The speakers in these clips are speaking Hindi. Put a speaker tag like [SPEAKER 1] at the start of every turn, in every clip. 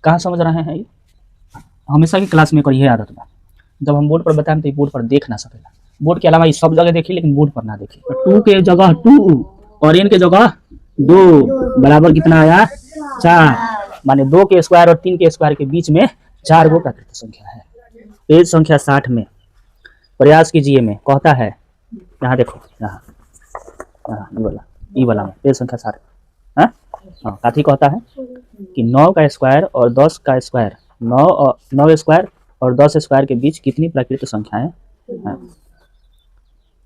[SPEAKER 1] कहाँ समझ रहे हैं ये? हमेशा की क्लास में करिए आदत बा, जब हम बोर्ड पर बताएं तो बोर्ड पर देख ना सकेला, बोर्ड के अलावा ये सब जगह देखिए लेकिन बोर्ड पर ना देखिए। 2 के जगह 2 और n के जगह 2 बराबर कितना आया 4, माने 2 के स्क्वायर और 3 के स्क्वायर के बीच में 4 गो प्राकृतिक संख्या है। पेज संख्या 60 में प्रयास कीजिए में कहता है, यहाँ देखो, यहाँ ई वाला में पेज संख्या 60 हाँ काथी कहता है कि 9 का स्क्वायर और 10 का स्क्वायर, 9 स्क्वायर और 10 स्क्वायर के बीच कितनी प्राकृतिक संख्याएं हैं?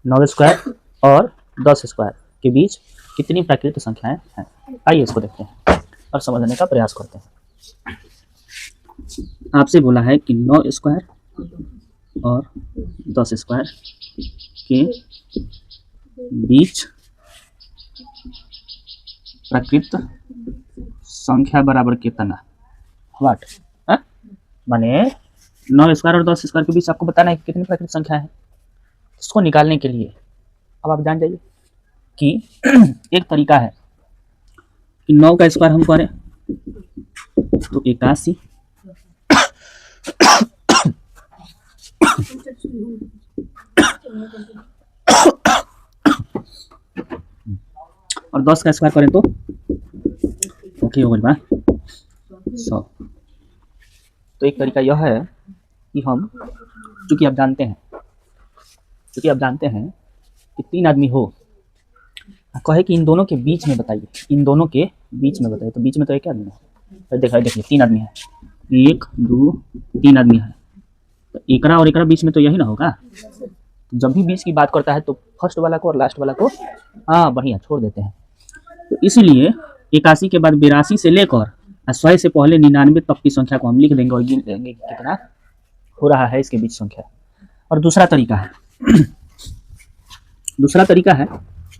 [SPEAKER 1] 9 स्क्वायर और 10 स्क्वायर के बीच कितनी प्राकृतिक संख्याएं हैं? आइए इसको देखते हैं और समझने का प्रयास करते हैं। आपसे बोला है कि 9 स्क्वायर और 10 स्क्वायर के बीच प्राकृतिक संख्या बराबर कितना, व्हाट, माने 9 स्क्वायर और 10 स्क्वायर के बीच आपको बताना है कि कितनी प्राकृतिक संख्या है। इसको निकालने के लिए अब आप जान जाइए कि एक तरीका है कि 9 का स्क्वायर हम करें तो 81 और 10 का स्क्वायर करें तो ओके हो गया 100। तो एक तरीका यह है कि हम चूंकि आप जानते हैं कि 3 आदमी हो, कहे कि इन दोनों के बीच में बताइए, इन दोनों के बीच में बताइए, तो बीच में तो एक आदमी है, देखिए 3 आदमी है, 1 2 3 आदमी है, तो एकरा और एकरा बीच में तो यही ना होगा। जब भी बीच की बात करता है तो फर्स्ट वाला को और लास्ट वाला को बढ़िया छोड़ देते हैं। तो इसलिए 81 के बाद 82 से लेकर 100 से पहले 99 तक की संख्या को हम लिख देंगे और गिन लेंगे कितना हो रहा है इसके बीच संख्या। और दूसरा तरीका है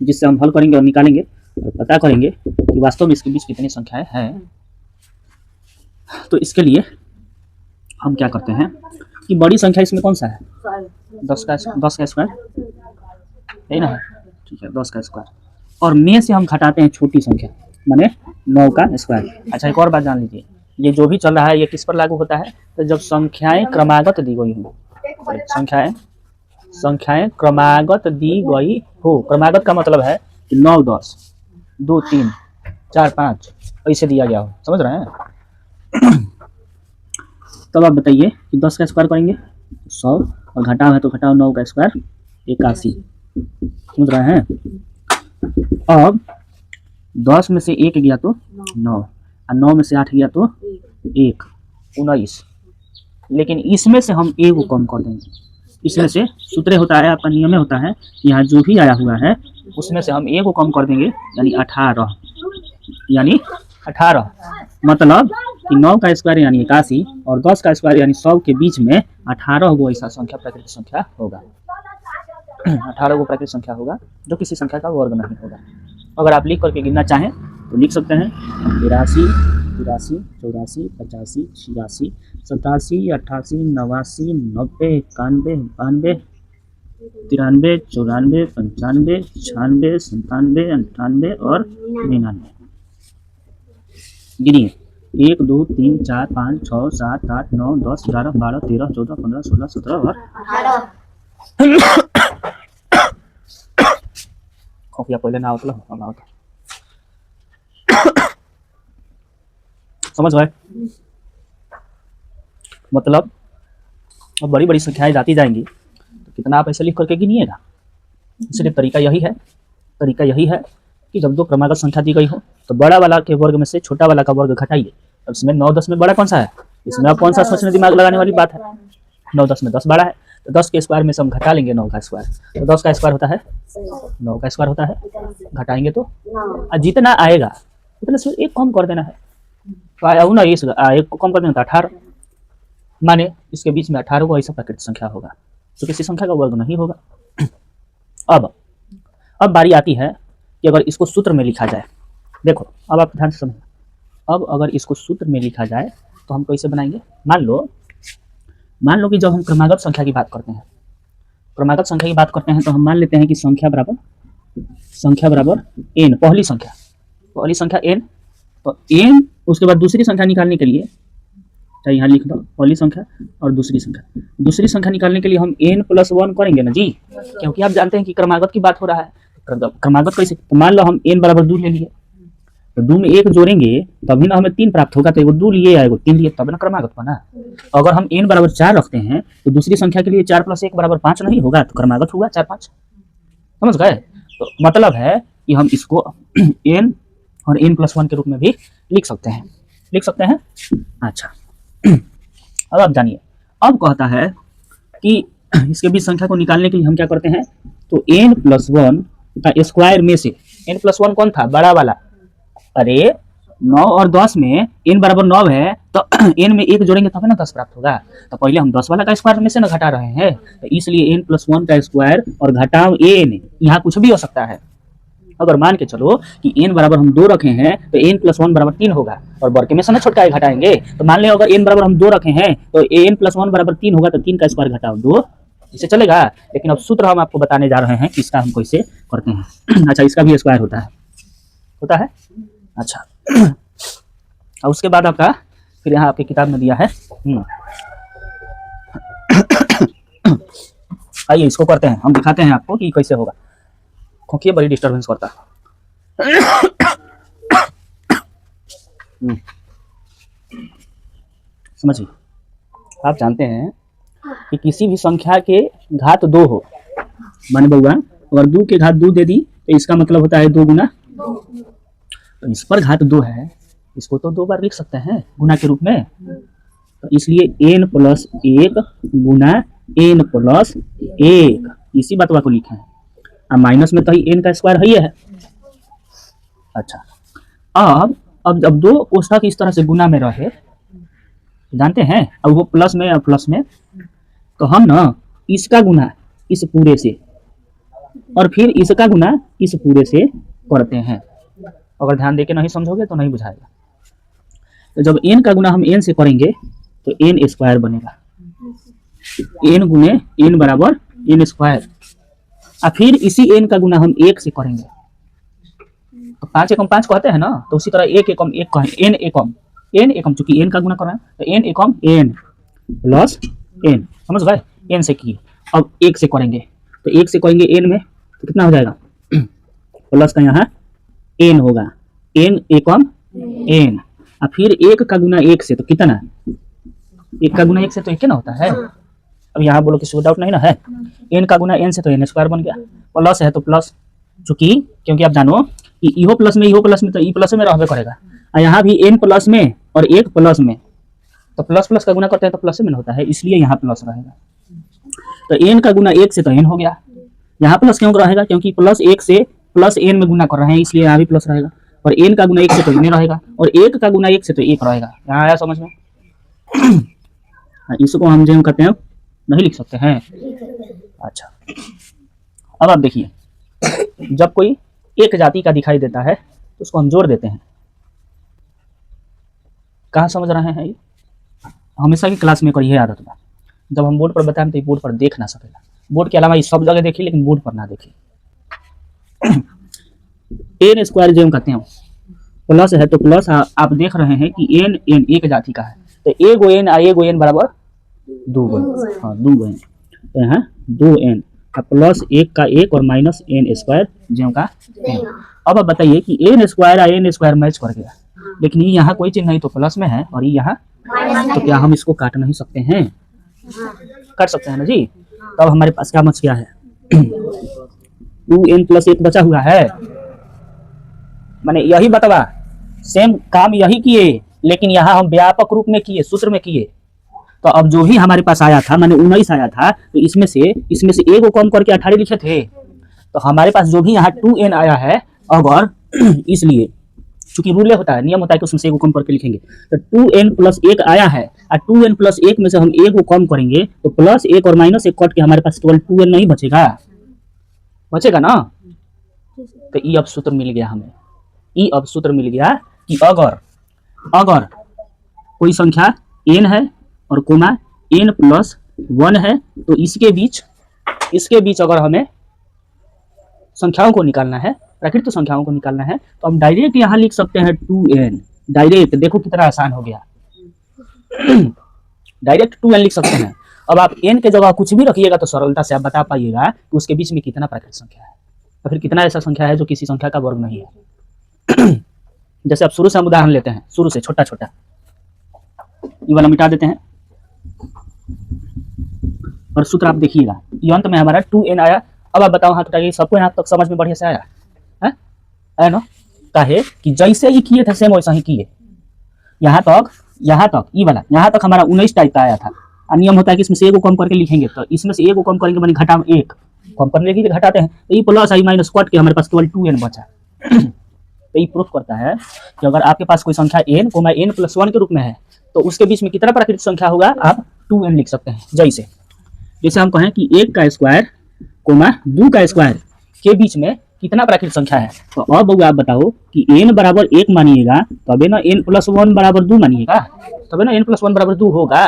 [SPEAKER 1] जिससे हम हल करेंगे और निकालेंगे और पता करेंगे कि वास्तव में इसके बीच कितनी संख्याएं हैं। तो इसके लिए हम क्या करते हैं कि बड़ी संख्या इसमें कौन सा है, 10 का स्क्वायर है ना, ठीक है 10 का स्क्वायर, और में से हम घटाते हैं छोटी संख्या माने 9 का स्क्वायर। अच्छा एक और बात जान लीजिए, ये जो भी चल रहा है ये किस पर लागू होता है, तो जब संख्याएं क्रमागत दी गई हो, संख्याएं क्रमागत दी गई हो, क्रमागत का मतलब है कि 9 10 2 3 4 5 ऐसे दिया गया हो, समझ रहे हैं। तब आप बताइए कि 10 का स्क्वायर करेंगे 100 और घटाव है तो घटाओ 9 का स्क्वायर 81, समझ रहे हैं। अब 10 में से 1 गया तो 9 और 9 में से 8 गया तो 1 19, लेकिन इसमें से हम 1 को कम कर देंगे। इसमें से सूत्र होता है, आपका नियम होता है, यहाँ जो भी आया हुआ है उसमें से हम 1 को कम कर देंगे यानी 18, मतलब कि 9 का स्क्वायर यानी 81 और 10 का स्क्वायर यानी 100 के बीच में 18 गो ऐसा संख्या प्राकृतिक संख्या होगा। 18 गो प्राकृतिक संख्या होगा जो किसी संख्या का वर्ग नहीं होगा। अगर आप लिख करके गिनना चाहें तो लिख सकते हैं 83 84 84 85 86 87 88 89 90 91 92 93 94 95 96 97 98 और 99। गिनिए 1 2 3 4 5 6 7 8 9 10 11 12 13 14 15 16 17 और 18। कॉफिया पहले ना होता ना होता, समझ गए। मतलब अब बड़ी बड़ी संख्याएं जाती जाएंगी तो कितना आप ऐसे लिख करके गिनिएगा। इसलिए तरीका यही है कि जब 2 क्रमागत संख्या दी गई हो तो बड़ा वाला के वर्ग में से छोटा वाला का वर्ग घटाइए। अब इसमें 9 10 में बड़ा कौन सा है, इसमें अब कौन सा सोचने दिमाग लगाने वाली बात है, 9 10 में 10 बड़ा है तो 10 के स्क्वायर में से हम घटा लेंगे 9 का स्क्वायर, तो 10 का स्क्वायर होता है 9 का स्क्वायर होता है, घटाएंगे तो जितना आएगा उतने से 1 कम कर देना है, तो आया ना 1 को कम कर देना था 18, माने इसके बीच में 18 को ऐसा प्राकृतिक संख्या होगा तो किसी संख्या का वर्ग नहीं होगा। अब बारी आती है कि अगर इसको सूत्र में लिखा जाए, देखो अब आप ध्यान से समझना, अब अगर इसको सूत्र में लिखा जाए तो हम कैसे बनाएंगे। मान लो कि जब हम क्रमागत संख्या की बात करते हैं तो हम मान लेते हैं कि संख्या बराबर n, पहली संख्या n, तो n उसके बाद दूसरी संख्या निकालने के लिए चाहे यहाँ लिख दो पहली संख्या और दूसरी संख्या। दूसरी संख्या निकालने के लिए हम n+1 करेंगे ना जी, क्योंकि आप जानते हैं कि क्रमागत की बात हो रहा है। क्रमागत कैसे, तो मान लो हम n बराबर 2 ले लिए, तो 2 में 1 जोड़ेंगे तभी ना हमें 3 प्राप्त होगा, तो एगो 2 लिए एगो 3 लिए तब ना क्रमागत बना। अगर हम n बराबर 4 रखते हैं तो दूसरी संख्या के लिए 4 + 1 बराबर 5 नहीं होगा, तो क्रमागत होगा 4 5। समझ गए? तो मतलब है कि हम इसको n और n+1 के रूप में भी लिख सकते हैं, लिख सकते हैं। अच्छा अब आप जानिए, अब कहता है कि इसके बीच संख्या को निकालने के लिए हम क्या करते हैं, तो n+1 का स्क्वायर में से n+1 कौन था, बड़ा वाला, अरे 9 और 10 में n बराबर 9 है, तो n में 1 जोड़ेंगे तब ना 10 प्राप्त होगा। तो पहले हम 10 वाला का स्क्वायर में से ना घटा रहे हैं, तो इसलिए n+1 का स्क्वायर और घटाव n, यहाँ कुछ भी हो सकता है। अगर मान के चलो कि n बराबर हम 2 रखे हैं तो n+1 बराबर 3 होगा, और बड़के में से ना छोटका घटाएंगे। तो मान लें अगर n बराबर हम 2 रखे हैं तो n+1 बराबर 3 होगा, तो 3 का स्क्वायर घटाओ 2, इसे चलेगा। लेकिन अब सूत्र हम आपको बताने जा रहे हैं कि इसका हम कैसे करते हैं। अच्छा, इसका भी स्क्वायर होता है, होता है। अच्छा और उसके बाद आपका फिर यहाँ आपकी किताब में दिया है, आइए इसको करते हैं, हम दिखाते हैं आपको कि कैसे होगा, क्योंकि ये बड़ी डिस्टर्बेंस करता है। समझिए, आप जानते हैं कि किसी भी संख्या के घात 2 हो, माने बउआ अगर 2 के घात 2 दे दी तो इसका मतलब होता है 2 गुना, तो इस पर घात 2 है, इसको तो 2 बार लिख सकते हैं गुना के रूप में। तो इसलिए n+1 गुना n+1, इसी बात को लिखे हैं। अब माइनस में तो ही n का स्क्वायर है ही है। अच्छा अब जब 2 कोष्ठक इस तरह से गुना में रहे, जानते हैं, अब वो प्लस में, तो हम ना इसका गुना इस पूरे से और फिर इसका गुना इस पूरे से करते हैं। अगर ध्यान देके नहीं समझोगे तो नहीं बुझाएगा। तो जब n का गुना हम n से करेंगे तो n स्क्वायर बनेगा, n गुने n बराबर n स्क्वायर, और फिर इसी n का गुना हम 1 से करेंगे, तो 5 एकम 5 कहते हैं ना, तो उसी तरह 1 एकम 1 कहें, n एकम चूंकि n का गुना कर रहे हैं तो n एकम n प्लस n, समझ गए, n से किए। अब 1 से करेंगे तो 1 से करेंगे n में तो कितना हो जाएगा, प्लस का यहाँ n होगा, n एकम n, और फिर 1 का गुना 1 से तो कितना, 1 का गुना 1 से तो 1 ना होता है। अब यहाँ बोलो किसी को डाउट नहीं ना है, n का गुना n से तो n स्क्वायर बन गया, प्लस है तो प्लस, क्योंकि आप जानो कि इहो प्लस में तो ई प्लस में रहबे करेगा, और यहाँ भी n प्लस में और 1 प्लस में, तो प्लस प्लस का गुना करते हैं तो प्लस में होता है, इसलिए यहाँ प्लस रहेगा। तो n का गुना 1 से तो n हो गया, यहाँ प्लस क्यों रहेगा, क्योंकि प्लस 1 से प्लस n में गुना कर रहे हैं, इसलिए यहाँ भी प्लस रहेगा, और n का गुना 1 से तो n रहेगा, और 1 का गुना 1 से तो 1 रहेगा। यहाँ आया समझ में? इसको हम जो करते हैं नहीं लिख सकते हैं। अच्छा अब आप देखिए, जब कोई एक जाति का दिखाई देता है तो उसको हम जोड़ देते हैं। कहाँ समझ रहे हैं? हमेशा की क्लास में करिए आदत बा, जब हम बोर्ड पर बताएं तो बोर्ड पर देख ना सकेला, बोर्ड के अलावा सब जगह देखिए लेकिन बोर्ड पर ना देखिए। n स्क्वायर जो हम कहते हैं प्लस है तो प्लस, आप देख रहे हैं कि n एक जाति का है, तो एगो n बराबर 2 गो, हाँ 2 गो n, तो यहाँ 2n प्लस 1 का 1 और माइनस n स्क्वायर जो का n। अब आप बताइए कि n स्क्वायर मैच कर गया, लेकिन ये यहाँ कोई चीज नहीं तो प्लस में है और ये यहाँ, तो क्या हम इसको काट नहीं सकते हैं? काट सकते हैं ना जी। तब हमारे पास क्या बच गया है, 2n + 1 बचा हुआ है। माने यही बतवा, सेम काम यही किए, लेकिन यहाँ हम व्यापक रूप में किए, सूत्र में किए। तो अब जो ही हमारे पास आया था, माने 19 आया था, तो इसमें से एक को कम करके 18 लिखे थे। तो हमारे पास जो भी यहाँ 2n आया है, अगर इसलिए चूंकि रूल होता है, नियम होता है कि उसमें से एक को कम करके लिखेंगे, तो 2n + 1 आया है, और 2n + 1 में से हम 1 को कम करेंगे तो प्लस 1 और माइनस 1 कट के हमारे पास केवल 2n नहीं बचेगा, बचेगा ना। तो ये अब सूत्र मिल गया हमें, ये अब सूत्र मिल गया कि अगर कोई संख्या n है और कोमा n + 1 है, तो इसके बीच अगर हमें संख्याओं को निकालना है, प्राकृत संख्याओं को निकालना है, तो हम डायरेक्ट यहाँ लिख सकते हैं 2n, डायरेक्ट। देखो कितना आसान हो गया। डायरेक्ट 2n लिख सकते हैं। अब आप n के जगह कुछ भी रखिएगा तो सरलता से आप बता पाइएगा कि उसके बीच में कितना प्राकृतिक संख्या है, तो फिर कितना ऐसा संख्या है जो किसी संख्या का वर्ग नहीं है। जैसे अब शुरू से हम उदाहरण लेते हैं, शुरू से छोटा छोटा, ये वाला मिटा देते हैं और सूत्र आप देखिएगा, ये अंत में हमारा 2n आया। अब आप बताओ, हाथ उठाइए, सबको यहाँ तक समझ में बढ़िया से आया है? आया ना? काहे कि जैसे ही किए थे सेम वैसा ही किए। यहाँ तक ये वाला यहाँ तक हमारा 19 टाइप का आया था। नियम होता है कि इसमें से एक को कम करके लिखेंगे, तो इसमें से एक को कम करेंगे, माने घटा में एक कम करने के लिए घटाते हैं, तो ये प्लस आई माइनस कट के हमारे पास केवल 2n बचा। तो ये प्रूफ करता है कि अगर आपके पास कोई संख्या n को n + 1 के रूप में है तो उसके बीच में कितना प्राकृतिक संख्या होगा, आप 2n लिख सकते हैं। जैसे हम कहें कि 1 का स्क्वायर 2 का स्क्वायर के बीच में कितना प्राकृतिक संख्या है, तो अब आप बताओ कि n बराबर 1 मानिएगा तबे ना n + 1 बराबर 2 मानिएगा, तबे ना n + 1 बराबर 2 होगा।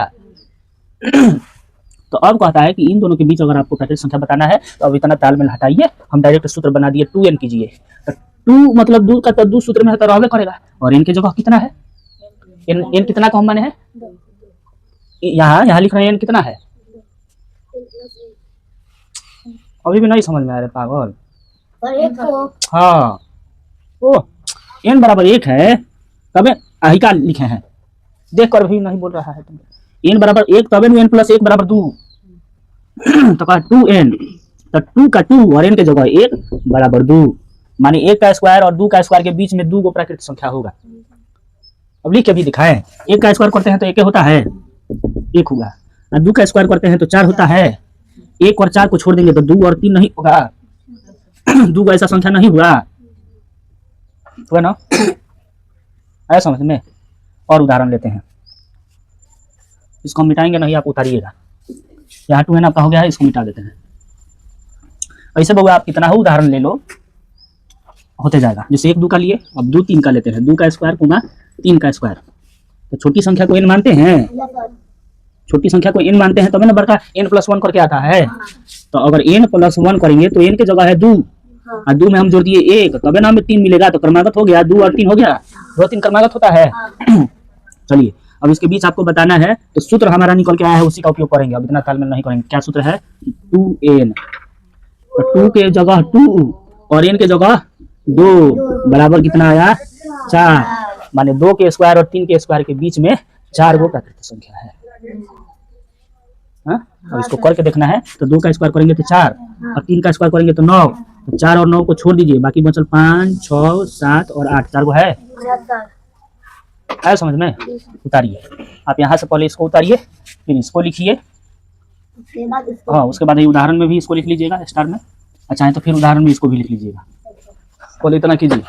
[SPEAKER 1] तो अब कहता है कि इन दोनों के बीच अगर आपको प्राकृतिक संख्या बताना है तो अब इतना तालमेल हटाइए, हम डायरेक्ट सूत्र बना दिए 2n कीजिए। तो 2 मतलब 2 का तो 2 सूत्र में है तो रहबे करेगा, और n की जगह कितना है, n कितना का हम माने हैं, यहाँ लिख रहे हैं n कितना है, अभी भी नहीं समझ में आ रहा पागल। हाँ, ओ n बराबर 1 है तबे अहिका लिखे हैं, देख कर भी नहीं बोल रहा है तुम। n बराबर 1 तबे n + 1 बराबर 2 तो कहा 2n, तो 2 का 2 और n के जगह 1 बराबर 2, माने 1 का स्क्वायर और 2 का स्क्वायर के बीच में 2 को प्राकृतिक संख्या होगा। अब लिख के भी दिखाएं, 1 का स्क्वायर करते हैं तो 1 होता है, 1 होगा, 2 का स्क्वायर करते हैं तो 4 होता है, 1 और 4 को छोड़ देंगे तो 2 और 3 नहीं होगा, 2 का ऐसा संख्या नहीं हुआ, तो ना आया समझ में। और उदाहरण लेते हैं, इसको हम मिटाएंगे नहीं, आप उतारिएगा, यहाँ 2n आपका हो गया है, इसको मिटा देते हैं। ऐसे बउआ आप कितना हो उदाहरण ले लो, होते जाएगा। जैसे 1 2 का लिए, अब 2 3 का लेते हैं, 2 का स्क्वायर 3 का स्क्वायर, तो छोटी संख्या को n मानते हैं, छोटी संख्या को n मानते हैं तब ना बड़का n + 1 करके आता है। तो अगर n + 1 करेंगे तो n के जगह है 2 और 2 में हम जोड़ दिए 1, तबे ना हमें 3 मिलेगा, तो क्रमागत हो गया, 2 और 3 हो गया, 2 3 क्रमागत होता है। चलिए अब इसके बीच आपको बताना है, तो सूत्र हमारा निकल के आया है, उसी का उपयोग करेंगे, अब इतना तालमेल नहीं करेंगे। क्या सूत्र है, 2n, तो 2 के जगह 2 और n के जगह 2 बराबर कितना आया, 4, माने 2 के स्क्वायर और 3 के स्क्वायर के बीच में 4 गो प्राकृतिक संख्या है। अब इसको करके देखना है, तो 2 का स्क्वायर करेंगे तो 4 और 3 का स्क्वायर करेंगे तो 9, तो 4 और 9 को छोड़ दीजिए, बाकी बचल 5 6 7 और 8, 4 गो है। आया समझ में? उतारिए, आप यहाँ से पहले इसको उतारिए, फिर इसको लिखिए, हाँ उसके बाद ये उदाहरण में भी इसको लिख लीजिएगा स्टार में, अच्छा है तो फिर उदाहरण में इसको भी लिख लीजिएगा, पहले इतना कीजिए।